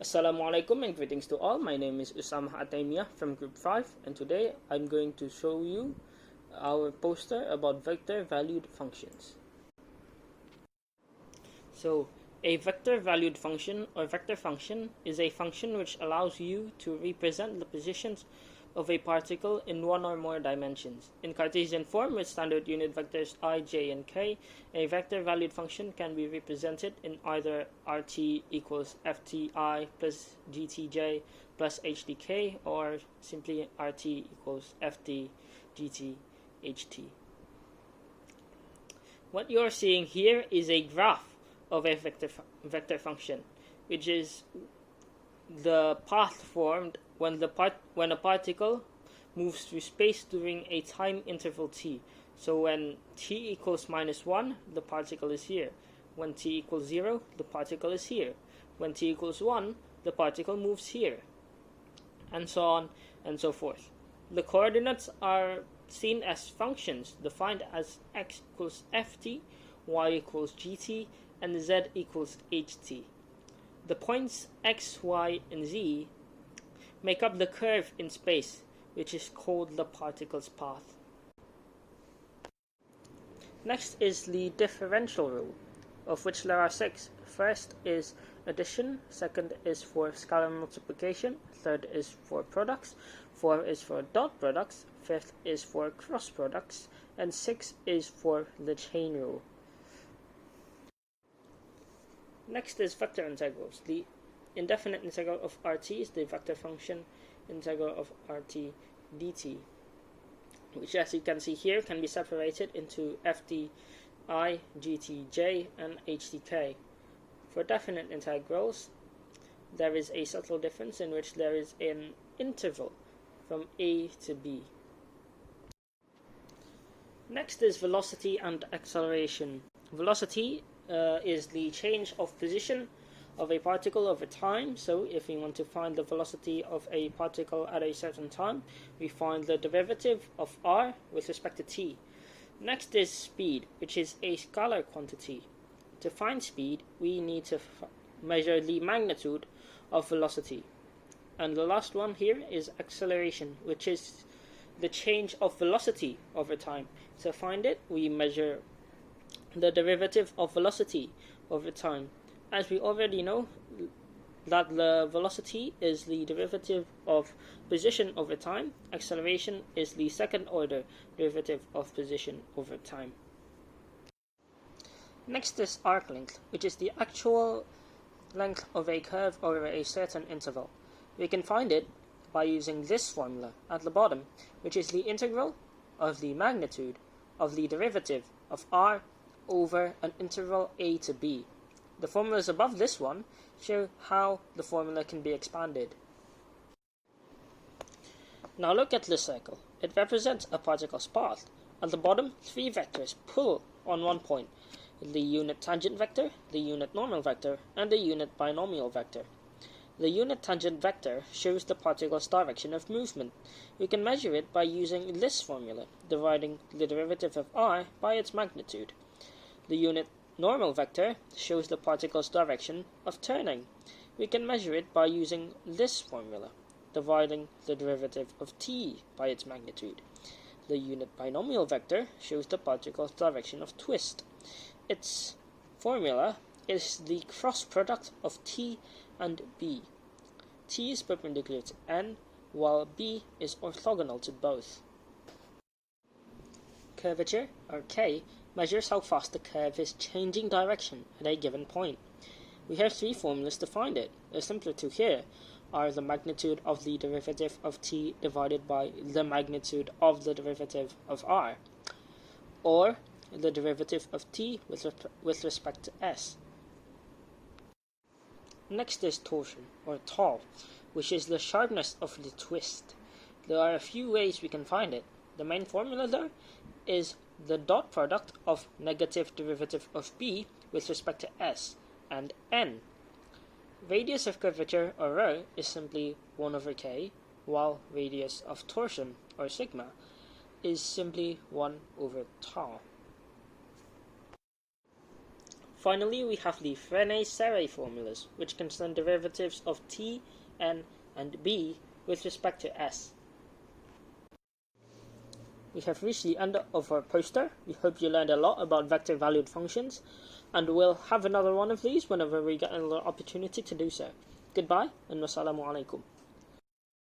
Assalamu alaikum and greetings to all. My name is Usama Ataimia from Group 5, and today I'm going to show you our poster about vector valued functions. So, a vector valued function or vector function is a function which allows you to represent the positions of a particle in one or more dimensions. In Cartesian form with standard unit vectors I, j, and k, a vector valued function can be represented in either rt equals fti plus gtj plus hdk, or simply rt equals ft gt ht. What you're seeing here is a graph of a vector function, which is the path formed when a particle moves through space during a time interval t. So when t equals -1, the particle is here. When t equals 0, the particle is here. When t equals 1, the particle moves here, and so on and so forth. The coordinates are seen as functions defined as x equals ft, y equals gt, and z equals ht. The points x, y, and z make up the curve in space, which is called the particle's path. Next is the differential rule, of which there are 6. First is addition, second is for scalar multiplication, third is for products, 4 is for dot products, 5th is for cross products, and 6 is for the chain rule. Next is vector integrals. The indefinite integral of rt is the vector function integral of rt dt, which, as you can see here, can be separated into fti, gtj, and hdk. For definite integrals, there is a subtle difference in which there is an interval from a to b. Next is velocity and acceleration. Velocity is the change of position of a particle over time. So if we want to find the velocity of a particle at a certain time, we find the derivative of r with respect to t. Next is speed, which is a scalar quantity. To find speed, we need to measure the magnitude of velocity. And the last one here is acceleration, which is the change of velocity over time. To find it, we measure the derivative of velocity over time. As we already know that the velocity is the derivative of position over time, acceleration is the second order derivative of position over time. Next is arc length, which is the actual length of a curve over a certain interval. We can find it by using this formula at the bottom, which is the integral of the magnitude of the derivative of r over an interval a to b. The formulas above this one show how the formula can be expanded. Now look at this circle. It represents a particle's path. At the bottom, 3 vectors pull on one point: the unit tangent vector, the unit normal vector, and the unit binomial vector. The unit tangent vector shows the particle's direction of movement. We can measure it by using this formula, dividing the derivative of r by its magnitude. The unit normal vector shows the particle's direction of turning. We can measure it by using this formula, dividing the derivative of t by its magnitude. The unit binomial vector shows the particle's direction of twist. Its formula is the cross product of t and b. T is perpendicular to n, while b is orthogonal to both. Curvature, or k, measures how fast the curve is changing direction at a given point. We have 3 formulas to find it. The simpler two here are the magnitude of the derivative of t divided by the magnitude of the derivative of r, or the derivative of t with respect to s. Next is torsion, or tau, which is the sharpness of the twist. There are a few ways we can find it. The main formula there is the dot product of negative derivative of b with respect to s and n. Radius of curvature, or rho, is simply 1 over k, while radius of torsion, or sigma, is simply 1 over tau. Finally, we have the Frenet-Serre formulas, which concern derivatives of t, n, and b with respect to s. We have reached the end of our poster. We hope you learned a lot about vector-valued functions, and we'll have another one of these whenever we get another opportunity to do so. Goodbye, and wassalamu alaikum.